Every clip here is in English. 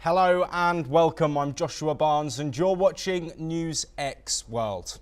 Hello and welcome, I'm Joshua Barnes and you're watching NewsX World.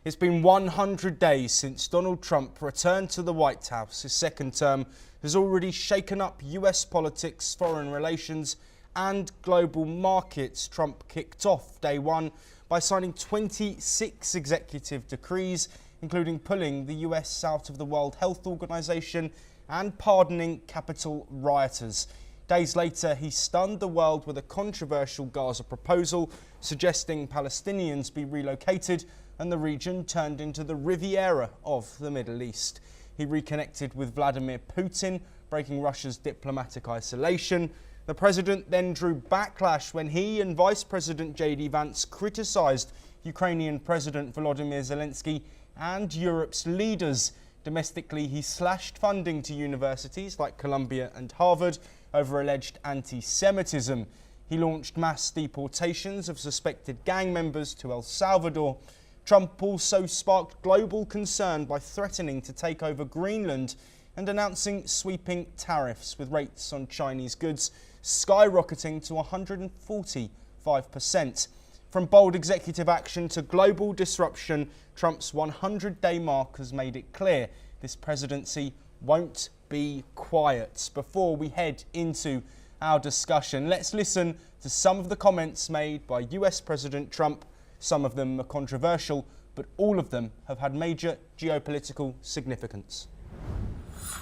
It's been 100 days since Donald Trump returned to the White House. His second term has already shaken up US politics, foreign relations and global markets. Trump kicked off day one by signing 26 executive decrees, including pulling the US out of the World Health Organization and pardoning Capitol rioters. Days later, he stunned the world with a controversial Gaza proposal, suggesting Palestinians be relocated and the region turned into the Riviera of the Middle East. He reconnected with Vladimir Putin, breaking Russia's diplomatic isolation. The president then drew backlash when he and Vice President J.D. Vance criticised Ukrainian President Volodymyr Zelensky and Europe's leaders. Domestically, he slashed funding to universities like Columbia and Harvard over alleged anti-Semitism. He launched mass deportations of suspected gang members to El Salvador. Trump also sparked global concern by threatening to take over Greenland and announcing sweeping tariffs, with rates on Chinese goods skyrocketing to 145%. From bold executive action to global disruption, Trump's 100-day mark has made it clear this presidency won't be quiet. Before we head into our discussion, let's listen to some of the comments made by US President Trump. Some of them are controversial, but all of them have had major geopolitical significance.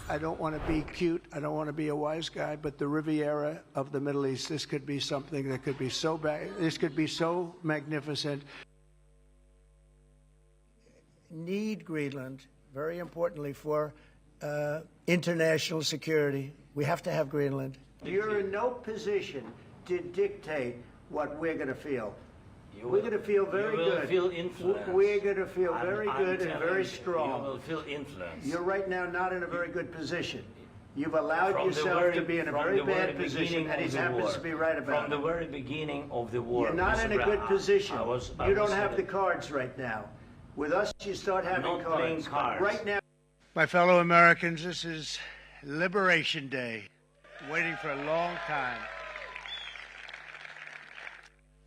I don't want to be cute, I don't want to be a wise guy, but the Riviera of the Middle East, this could be something that could be so bad, this could be so magnificent. Need Greenland, very importantly, for international security. We have to have Greenland. You're in no position to dictate what we're going to feel. We're going to feel very good. Feel influence. We're going to feel very good and very strong. You will feel influence. You're right now not in a very good position. You've allowed yourself to be in a very bad position, and he happens to be right about it. From the very beginning of the war. You're not in a good position. You don't have the cards right now. With us, you start having cards. Right now. My fellow Americans, this is Liberation Day. Waiting for a long time.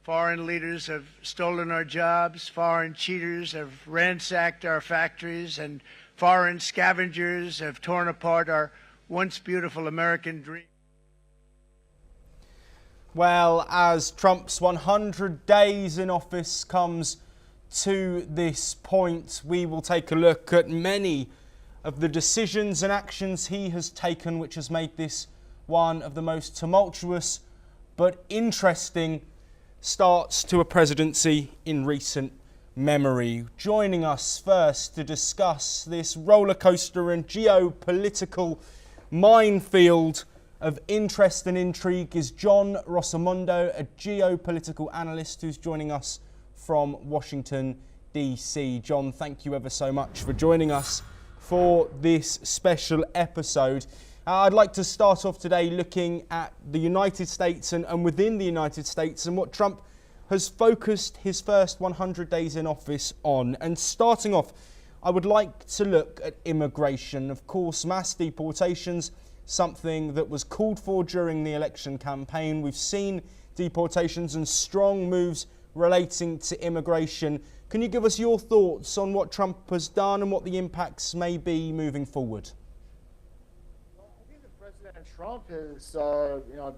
Foreign leaders have stolen our jobs, foreign cheaters have ransacked our factories, and foreign scavengers have torn apart our once beautiful American dream. Well, as Trump's 100 days in office comes to this point, we will take a look at many of the decisions and actions he has taken, which has made this one of the most tumultuous but interesting starts to a presidency in recent memory. Joining us first to discuss this roller coaster and geopolitical minefield of interest and intrigue is John Rosamondo, a geopolitical analyst who's joining us from Washington, D.C. John, thank you ever so much for joining us for this special episode. I'd like to start off today looking at the United States and within the United States and what Trump has focused his first 100 days in office on. And starting off, I would like to look at immigration. Of course, mass deportations, something that was called for during the election campaign. We've seen deportations and strong moves relating to immigration. Can you give us your thoughts on what Trump has done and what the impacts may be moving forward? Well, I think that President Trump has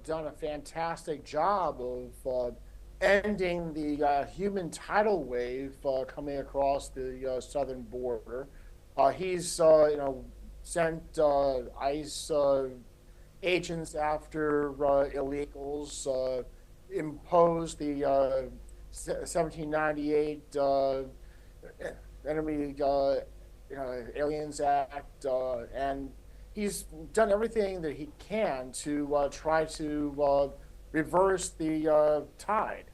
done a fantastic job of ending the human tidal wave coming across the southern border. He's sent ICE agents after illegals, imposed the 1798 Enemy Aliens Act, and he's done everything that he can to try to reverse the tide.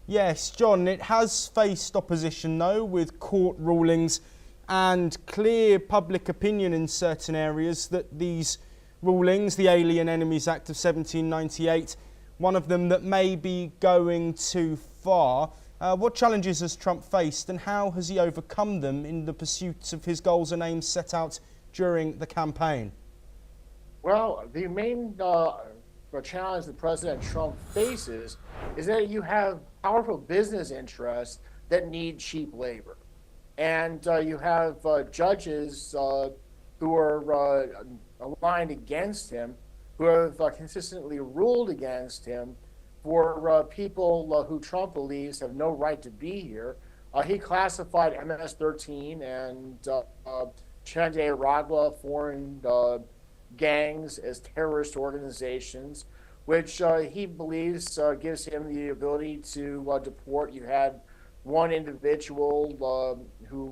Yes, John, it has faced opposition though, with court rulings and clear public opinion in certain areas that these rulings, the Alien Enemies Act of 1798, one of them that may be going too far. What challenges has Trump faced and how has he overcome them in the pursuit of his goals and aims set out during the campaign? Well, the main challenge that President Trump faces is that you have powerful business interests that need cheap labor. And you have judges who are aligned against him, who have consistently ruled against him for people who Trump believes have no right to be here. He classified MS-13 and Chandé-Ragla foreign gangs as terrorist organizations, which he believes gives him the ability to deport. You had one individual who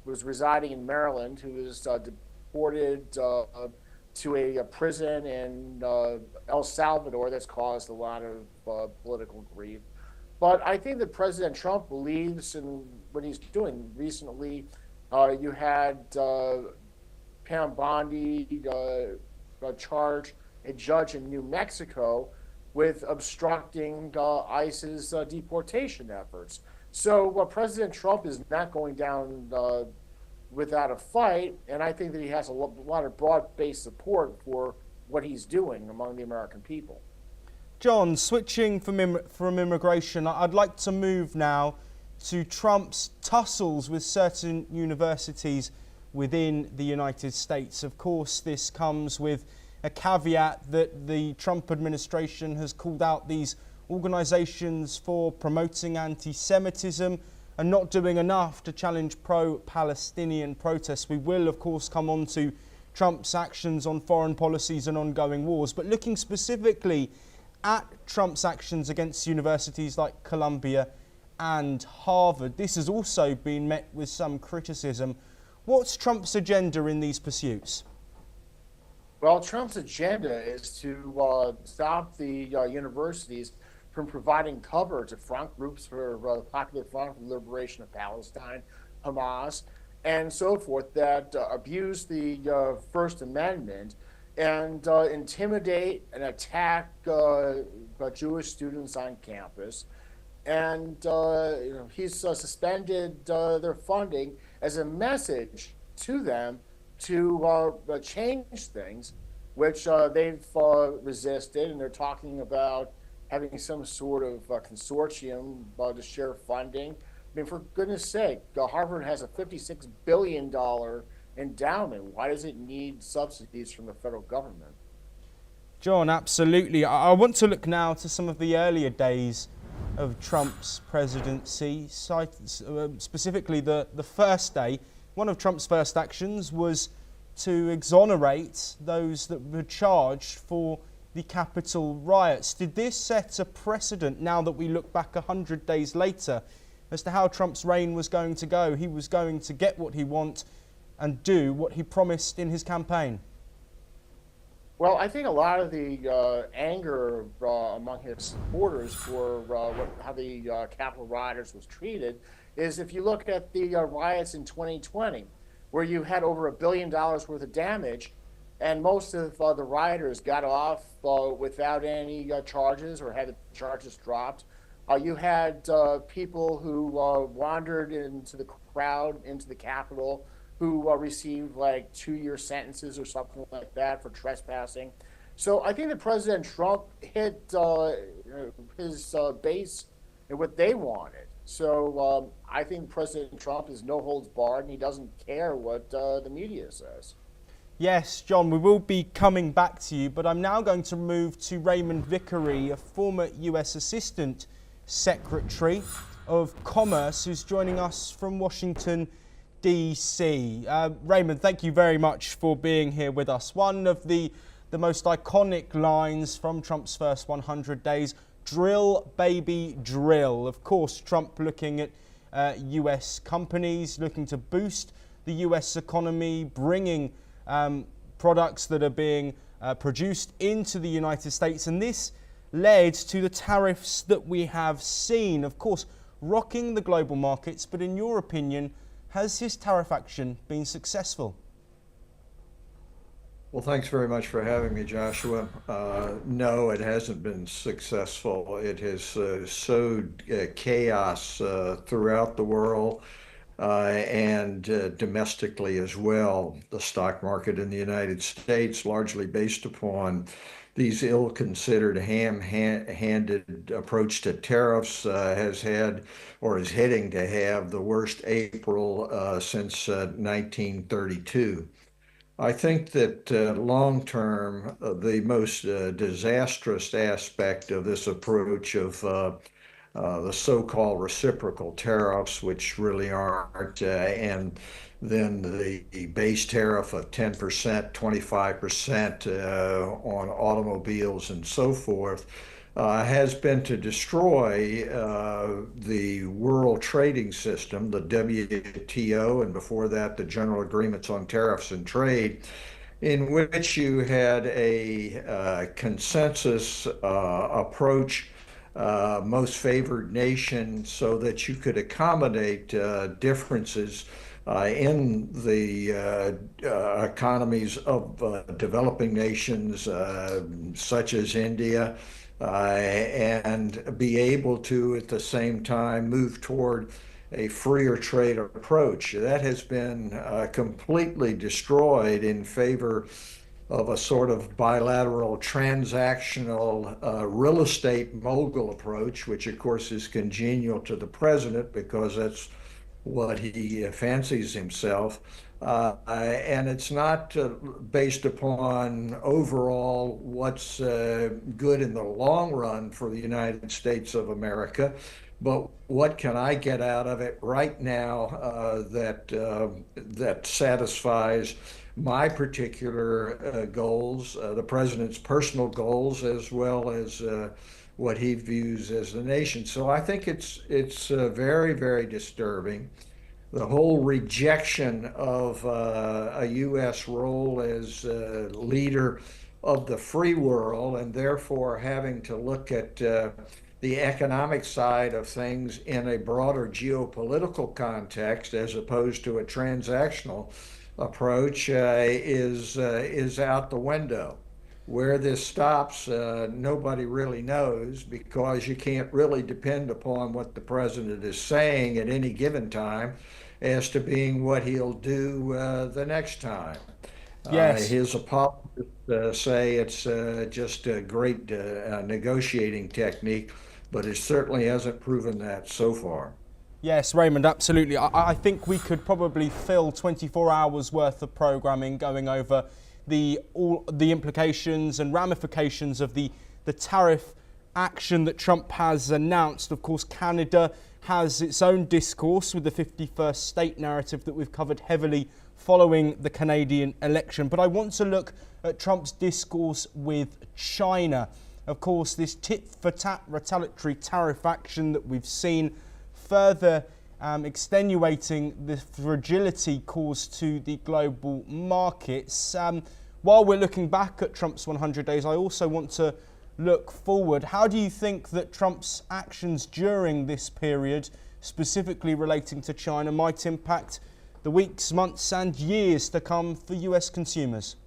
was residing in Maryland who was deported to a prison in El Salvador that's caused a lot of political grief. But I think that President Trump believes in what he's doing. Recently, you had Pam Bondi charge a judge in New Mexico with obstructing ICE's deportation efforts. So President Trump is not going down without a fight, and I think that he has a lot of broad-based support for what he's doing among the American people. John, switching from immigration, I'd like to move now to Trump's tussles with certain universities within the United States. Of course, this comes with a caveat that the Trump administration has called out these organisations for promoting anti-Semitism and not doing enough to challenge pro-Palestinian protests. We will, of course, come on to Trump's actions on foreign policies and ongoing wars, but looking specifically at Trump's actions against universities like Columbia and Harvard, this has also been met with some criticism. What's Trump's agenda in these pursuits? Well, Trump's agenda is to stop the universities from providing cover to front groups for the Popular Front for the Liberation of Palestine, Hamas, and so forth that abuse the First Amendment and intimidate and attack Jewish students on campus. And he's suspended their funding as a message to them to change things, which they've resisted, and they're talking about having some sort of consortium to share funding. I mean, for goodness sake, Harvard has a $56 billion endowment. Why does it need subsidies from the federal government? John, absolutely. I want to look now to some of the earlier days of Trump's presidency, specifically the first day. One of Trump's first actions was to exonerate those that were charged for the Capitol riots. Did this set a precedent now that we look back 100 days later as to how Trump's reign was going to go? He was going to get what he wants and do what he promised in his campaign. Well, I think a lot of the anger among his supporters for how the Capitol rioters was treated is if you look at the riots in 2020, where you had over $1 billion worth of damage, and most of the rioters got off without any charges or had the charges dropped. You had people who wandered into the crowd, into the Capitol, who received like 2-year sentences or something like that for trespassing. So I think that President Trump hit his base and what they wanted. So I think President Trump is no holds barred, and he doesn't care what the media says. Yes, John, we will be coming back to you, but I'm now going to move to Raymond Vickery, a former US Assistant Secretary of Commerce, who's joining us from Washington, DC. Raymond, thank you very much for being here with us. One of the most iconic lines from Trump's first 100 days, drill, baby, drill. Of course, Trump looking at US companies, looking to boost the US economy, bringing products that are being produced into the United States. And this led to the tariffs that we have seen, of course, rocking the global markets. But in your opinion, has his tariff action been successful? Well, thanks very much for having me, Joshua. No, it hasn't been successful. It has sowed chaos throughout the world. and domestically as well. The stock market in the United States, largely based upon these ill-considered, ham-handed approach to tariffs, has had or is heading to have the worst April since 1932. I think that long term, the most disastrous aspect of this approach of the so-called reciprocal tariffs, which really aren't, and then the base tariff of 10%, 25% on automobiles and so forth, has been to destroy the world trading system, the WTO, and before that, the General Agreements on Tariffs and Trade, in which you had a consensus approach, most favored nation, so that you could accommodate differences in the economies of developing nations such as India, and be able to at the same time move toward a freer trade approach. That has been completely destroyed in favor of a sort of bilateral transactional real estate mogul approach, which of course is congenial to the president because that's what he fancies himself. And it's not based upon overall what's good in the long run for the United States of America, but what can I get out of it right now that satisfies my particular goals, the president's personal goals, as well as what he views as the nation. So I think it's very, very disturbing. The whole rejection of a U.S. role as leader of the free world, and therefore having to look at the economic side of things in a broader geopolitical context as opposed to a transactional approach, is out the window. Where this stops, nobody really knows, because you can't really depend upon what the president is saying at any given time as to being what he'll do the next time. Yes. His apologists say it's just a great negotiating technique, but it certainly hasn't proven that so far. Yes, Raymond, absolutely. I think we could probably fill 24 hours worth of programming going over all the implications and ramifications of the tariff action that Trump has announced. Of course, Canada has its own discourse with the 51st state narrative that we've covered heavily following the Canadian election. But I want to look at Trump's discourse with China. Of course, this tit-for-tat retaliatory tariff action that we've seen, further extenuating the fragility caused to the global markets. While we're looking back at Trump's 100 days, I also want to look forward. How do you think that Trump's actions during this period, specifically relating to China, might impact the weeks, months and years to come for US consumers?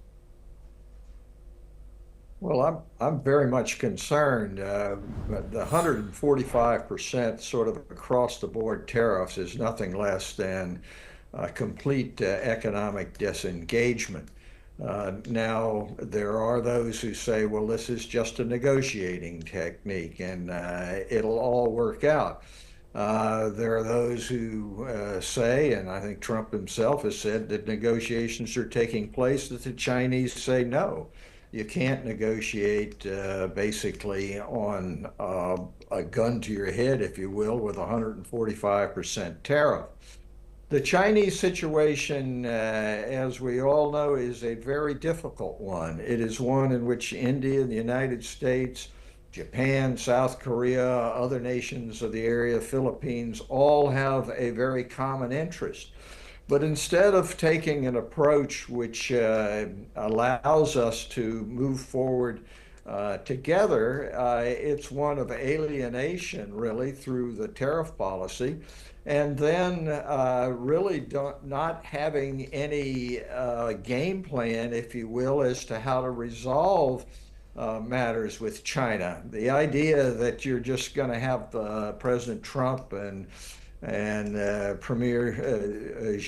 Well, I'm very much concerned. The 145% sort of across the board tariffs is nothing less than complete economic disengagement. Now, there are those who say, well, this is just a negotiating technique and it'll all work out. There are those who say, and I think Trump himself has said, that negotiations are taking place, that the Chinese say no. You can't negotiate basically on a gun to your head, if you will, with 145% tariff. The Chinese situation, as we all know, is a very difficult one. It is one in which India, the United States, Japan, South Korea, other nations of the area, Philippines, all have a very common interest. But instead of taking an approach which allows us to move forward together, it's one of alienation, really, through the tariff policy, and then really not having any game plan, if you will, as to how to resolve matters with China. The idea that you're just going to have President Trump and and President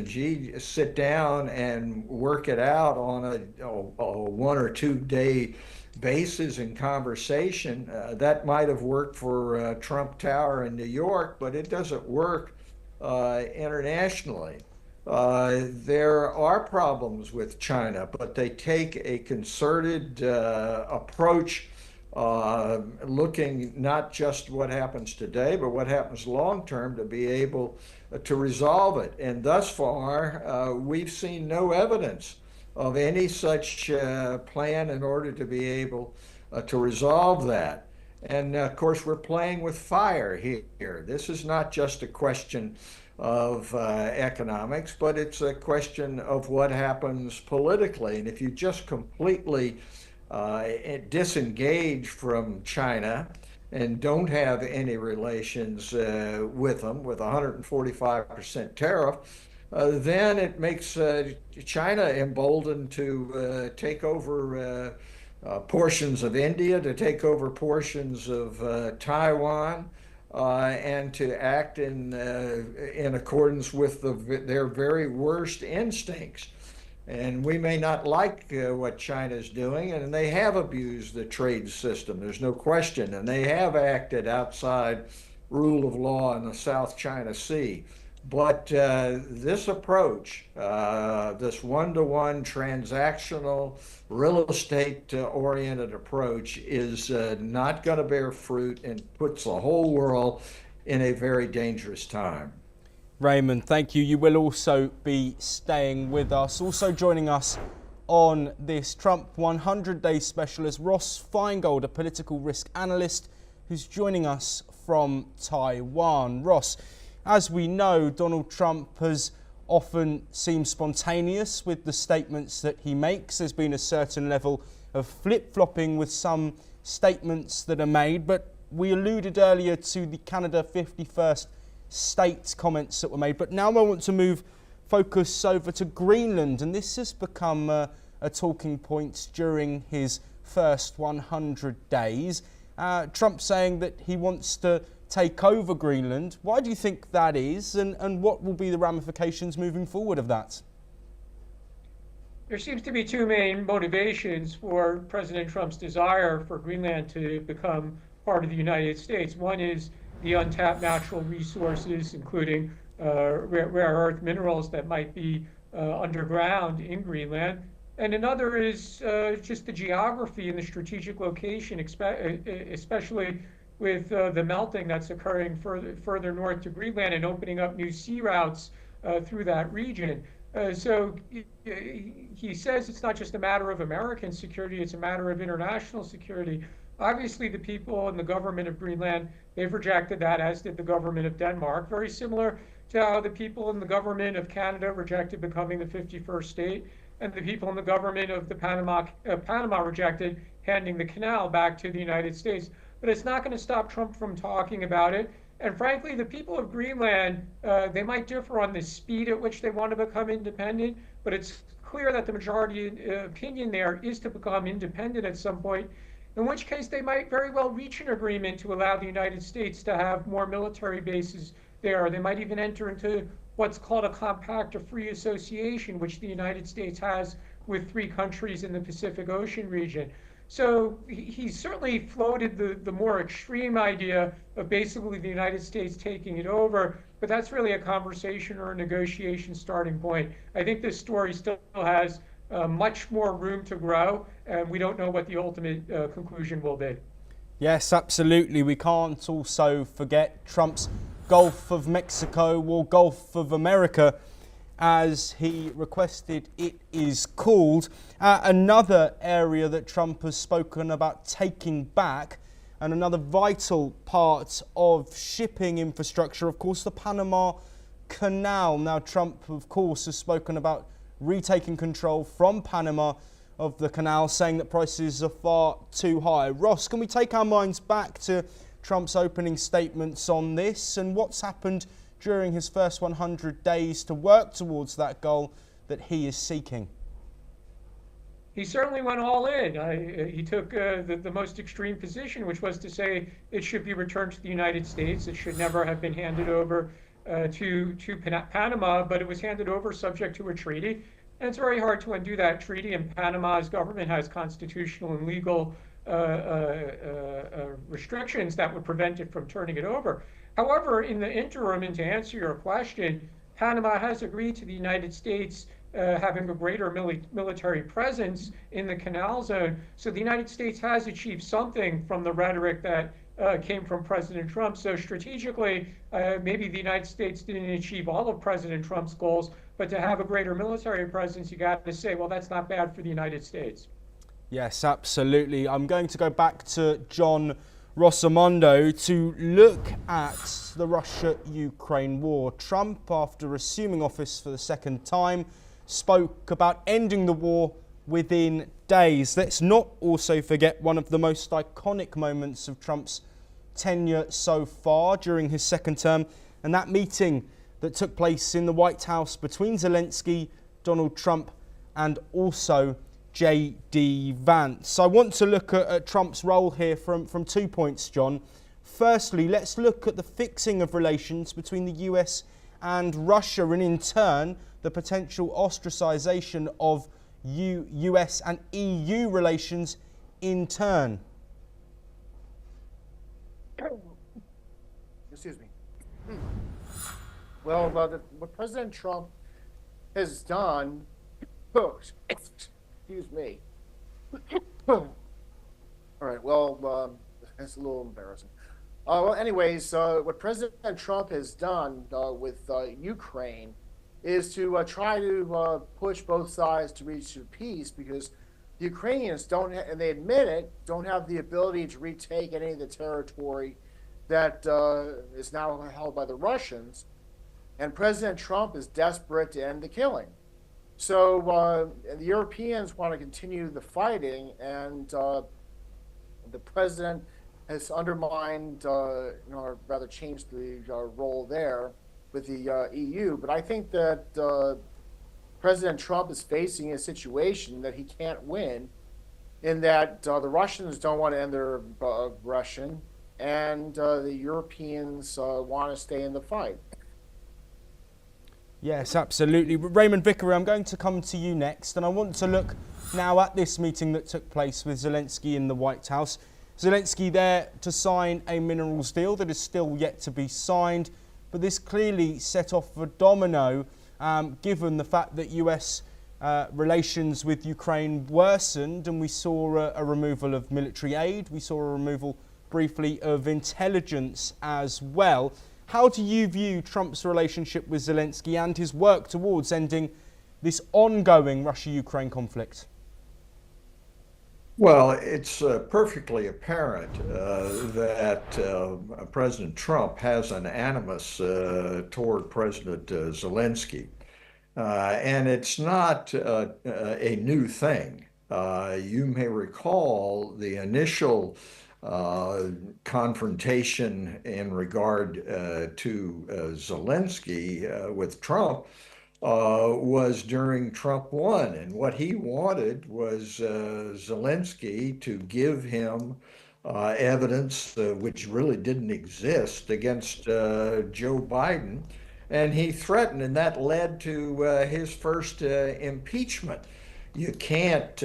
Xi sit down and work it out on a 1 or 2 day basis in conversation. That might have worked for Trump Tower in New York, but it doesn't work internationally. There are problems with China, but they take a concerted approach, looking not just what happens today, but what happens long term to be able to resolve it. And thus far, we've seen no evidence of any such plan in order to be able to resolve that. And of course, we're playing with fire here. This is not just a question of economics, but it's a question of what happens politically. And if you just completely disengage from China and don't have any relations with them, with 145% tariff, then it makes China emboldened to take over portions of India, to take over portions of Taiwan, and to act in accordance with their very worst instincts. And we may not like what China's doing, and they have abused the trade system, there's no question, and they have acted outside rule of law in the South China Sea. But this approach, this one-to-one transactional real estate oriented approach, is not going to bear fruit and puts the whole world in a very dangerous time. Raymond, thank you. You will also be staying with us. Also joining us on this Trump 100-day special is Ross Feingold, a political risk analyst who's joining us from Taiwan. Ross, as we know, Donald Trump has often seemed spontaneous with the statements that he makes. There's been a certain level of flip-flopping with some statements that are made, but we alluded earlier to the Canada 51st state comments that were made. But now I want to move focus over to Greenland, and this has become a talking point during his first 100 days. Trump saying that he wants to take over Greenland. Why do you think that is, and what will be the ramifications moving forward of that? There seems to be two main motivations for President Trump's desire for Greenland to become part of the United States. One is the untapped natural resources, including rare earth minerals that might be underground in Greenland. And another is just the geography and the strategic location, especially with the melting that's occurring further north to Greenland and opening up new sea routes through that region. So he says it's not just a matter of American security, it's a matter of international security. Obviously, the people and the government of Greenland, they've rejected that, as did the government of Denmark, very similar to how the people in the government of Canada rejected becoming the 51st state, and the people in the government of the Panama rejected handing the canal back to the United States. But it's not going to stop Trump from talking about it. And frankly, the people of Greenland, they might differ on the speed at which they want to become independent, but it's clear that the majority opinion there is to become independent at some point, in which case they might very well reach an agreement to allow the United States to have more military bases there. They might even enter into what's called a compact of free association, which the United States has with 3 countries in the Pacific Ocean region. So he certainly floated the more extreme idea of basically the United States taking it over, but that's really a conversation or a negotiation starting point. I think this story still has much more room to grow, and we don't know what the ultimate conclusion will be. Yes, absolutely. We can't also forget Trump's Gulf of Mexico or Gulf of America, as he requested it is called. Another area that Trump has spoken about taking back, and another vital part of shipping infrastructure, of course, the Panama Canal. Now, Trump, of course, has spoken about retaking control from Panama of the canal, saying that prices are far too high. Ross, can we take our minds back to Trump's opening statements on this and what's happened during his first 100 days to work towards that goal that he is seeking? he certainly went all in. He took the most extreme position, which was to say it should be returned to the United States. It should never have been handed over to Panama, but it was handed over subject to a treaty. And it's very hard to undo that treaty, and Panama's government has constitutional and legal restrictions that would prevent it from turning it over. However, in the interim, and to answer your question, Panama has agreed to the United States having a greater military presence in the canal zone. So the United States has achieved something from the rhetoric that came from President Trump. So strategically, maybe the United States didn't achieve all of President Trump's goals, but to have a greater military presence, you got to say, well, that's not bad for the United States. Yes, absolutely. I'm going to go back to John Rossimondo to look at the Russia-Ukraine war. Trump, after assuming office for the second time, spoke about ending the war within days. Let's not also forget one of the most iconic moments of Trump's tenure so far during his second term, and that meeting that took place in the White House between Zelensky, Donald Trump, and also J.D. Vance. I want to look at Trump's role here from 2 points, John. Firstly, let's look at the fixing of relations between the US and Russia, and in turn, the potential ostracization of US and EU relations in turn. Excuse me. Well, what President Trump has done, excuse me. All right, well, that's a little embarrassing. Well, anyways, what President Trump has done with Ukraine is to try to push both sides to reach peace, because the Ukrainians don't, and they admit it, don't have the ability to retake any of the territory that is now held by the Russians. And President Trump is desperate to end the killing. So the Europeans want to continue the fighting, and the president has undermined, or rather changed the role there with the EU. But I think that President Trump is facing a situation that he can't win, in that the Russians don't want to end their aggression, and the Europeans want to stay in the fight. Yes, absolutely. Raymond Vickery, I'm going to come to you next, and I want to look now at this meeting that took place with Zelensky in the White House. Zelensky there to sign a minerals deal that is still yet to be signed, but this clearly set off a domino, given the fact that US relations with Ukraine worsened, and we saw a removal of military aid, we saw a removal briefly of intelligence as well. How do you view Trump's relationship with Zelensky and his work towards ending this ongoing Russia-Ukraine conflict? Well, it's perfectly apparent that President Trump has an animus toward President Zelensky. And it's not a new thing. You may recall the initial confrontation in regard to Zelensky with Trump was during Trump 1. And what he wanted was Zelensky to give him evidence which really didn't exist against Joe Biden. And he threatened, and that led to his first impeachment. You can't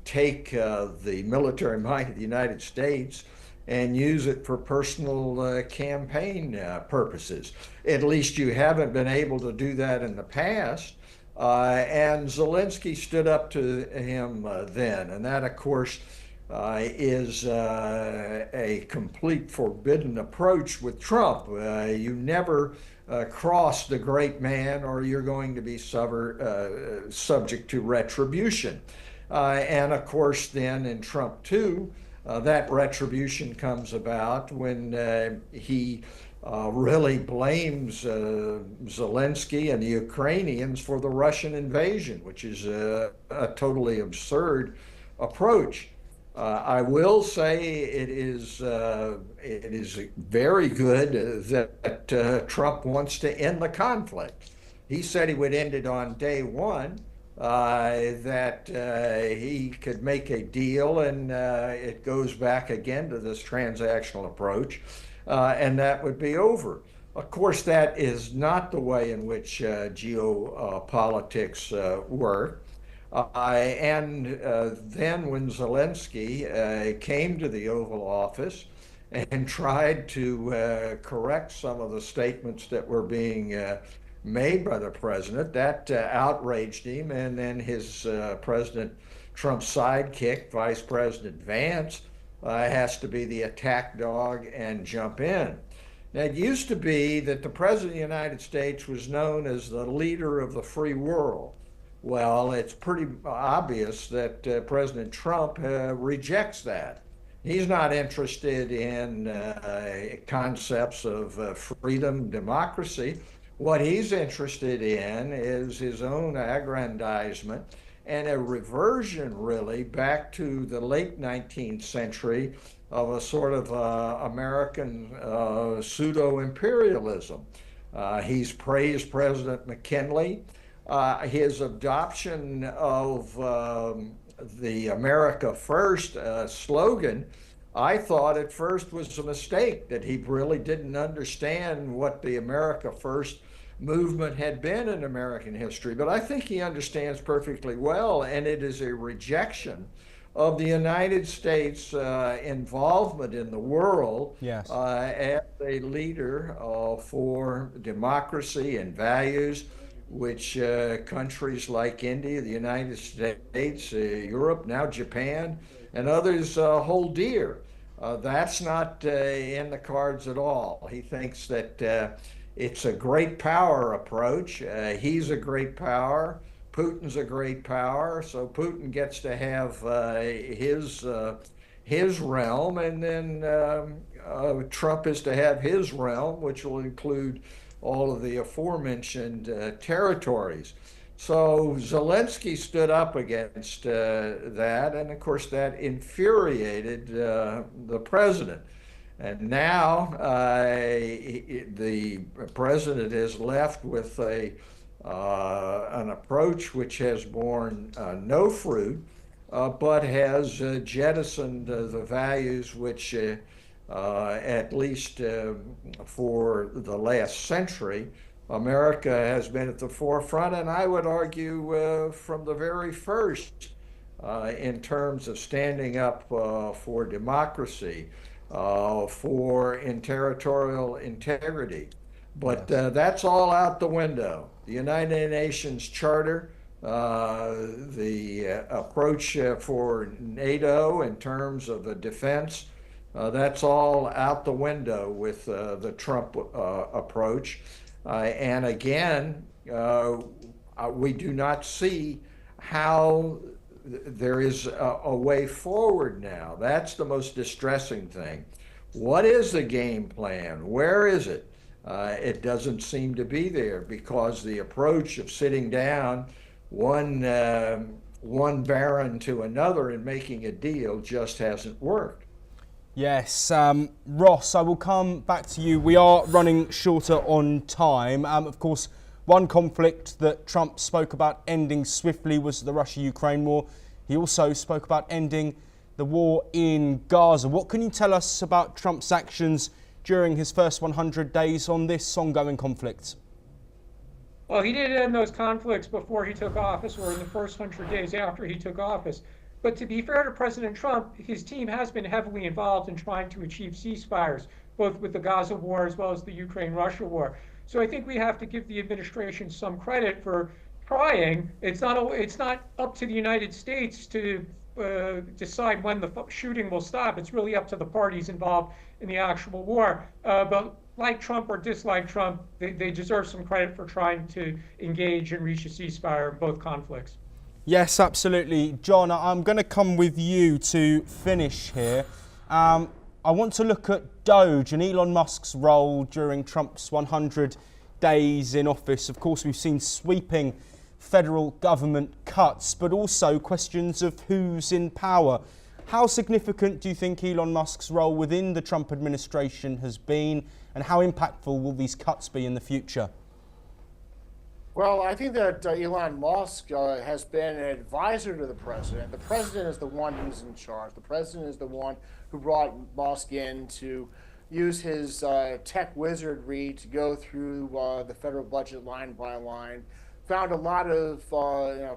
take the military might of the United States and use it for personal campaign purposes. At least you haven't been able to do that in the past. And Zelensky stood up to him then. And that, of course, is a complete forbidden approach with Trump. You never cross the great man, or you're going to be subject to retribution. And of course, then in Trump 2, that retribution comes about when he really blames Zelensky and the Ukrainians for the Russian invasion, which is a totally absurd approach. I will say it is very good that Trump wants to end the conflict. He said he would end it on day one. that he could make a deal, and it goes back again to this transactional approach, and that would be over. Of course, that is not the way in which geopolitics work. And then when Zelensky came to the Oval Office and tried to correct some of the statements that were being made by the president, that outraged him, and then his President Trump's sidekick, Vice President Vance, has to be the attack dog and jump in. Now, it used to be that the President of the United States was known as the leader of the free world. Well, it's pretty obvious that President Trump rejects that. He's not interested in concepts of freedom, democracy. What he's interested in is his own aggrandizement and a reversion, really, back to the late 19th century of a sort of American pseudo-imperialism. He's praised President McKinley. His adoption of the America First slogan, I thought at first was a mistake, that he really didn't understand what the America First movement had been in American history. But I think he understands perfectly well, and it is a rejection of the United States involvement in the world. Yes. As a leader for democracy and values, which countries like India, the United States, Europe, now Japan, and others hold dear. That's not in the cards at all. He thinks that it's a great power approach. He's a great power. Putin's a great power, so Putin gets to have his realm, and then Trump is to have his realm, which will include all of the aforementioned territories. So Zelensky stood up against that, and of course that infuriated the president. And now the president is left with an approach which has borne no fruit, but has jettisoned the values which, at least for the last century, America has been at the forefront, and I would argue from the very first, in terms of standing up for democracy, for territorial integrity. But that's all out the window. The United Nations Charter, the approach for NATO in terms of the defense, that's all out the window with the Trump approach. And again, we do not see how there is a way forward now. That's the most distressing thing. What is the game plan? Where is it? It doesn't seem to be there, because the approach of sitting down one baron to another and making a deal just hasn't worked. Yes, Ross, I will come back to you. We are running shorter on time. Of course, one conflict that Trump spoke about ending swiftly was the Russia-Ukraine war. He also spoke about ending the war in Gaza. What can you tell us about Trump's actions during his first 100 days on this ongoing conflict? Well, he did end those conflicts before he took office, or in the first 100 days after he took office. But to be fair to President Trump, his team has been heavily involved in trying to achieve ceasefires, both with the Gaza war as well as the Ukraine-Russia war. So I think we have to give the administration some credit for trying. It's not up to the United States to decide when the shooting will stop. It's really up to the parties involved in the actual war. But like Trump or dislike Trump, they deserve some credit for trying to engage and reach a ceasefire in both conflicts. Yes, absolutely. John, I'm going to come with you to finish here. I want to look at Doge and Elon Musk's role during Trump's 100 days in office. Of course, we've seen sweeping federal government cuts, but also questions of who's in power. How significant do you think Elon Musk's role within the Trump administration has been, and how impactful will these cuts be in the future? Well, I think that Elon Musk has been an advisor to the president. The president is the one who's in charge. The president is the one who brought Musk in to use his tech wizardry to go through the federal budget line by line. Found a lot of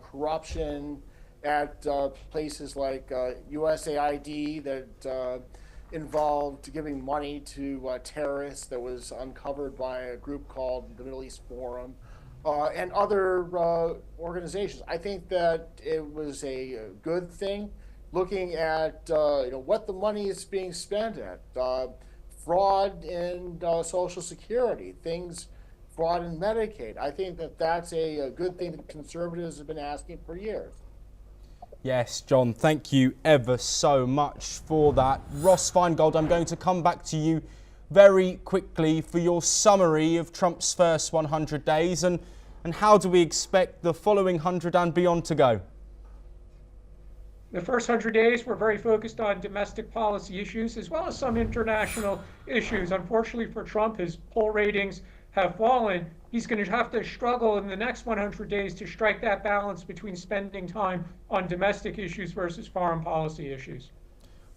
corruption at places like USAID that involved giving money to terrorists that was uncovered by a group called the Middle East Forum. And other organizations. I think that it was a good thing, looking at what the money is being spent at, fraud in Social Security, fraud in Medicaid. I think that that's a good thing that conservatives have been asking for years. Yes, John, thank you ever so much for that. Ross Feingold, I'm going to come back to you very quickly for your summary of Trump's first 100 days and how do we expect the following 100 and beyond to go? The first 100 days were very focused on domestic policy issues as well as some international issues. Unfortunately for Trump, his poll ratings have fallen. He's going to have to struggle in the next 100 days to strike that balance between spending time on domestic issues versus foreign policy issues.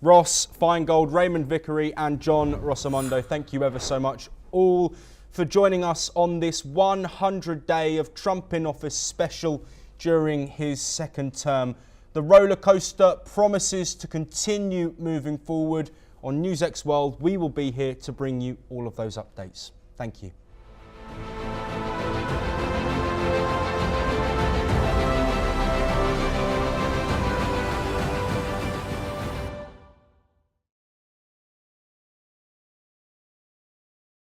Ross Feingold, Raymond Vickery and John Rosamondo, thank you ever so much all for joining us on this 100-day of Trump in office special during his second term. The roller coaster promises to continue moving forward. On NewsX World, we will be here to bring you all of those updates. Thank you.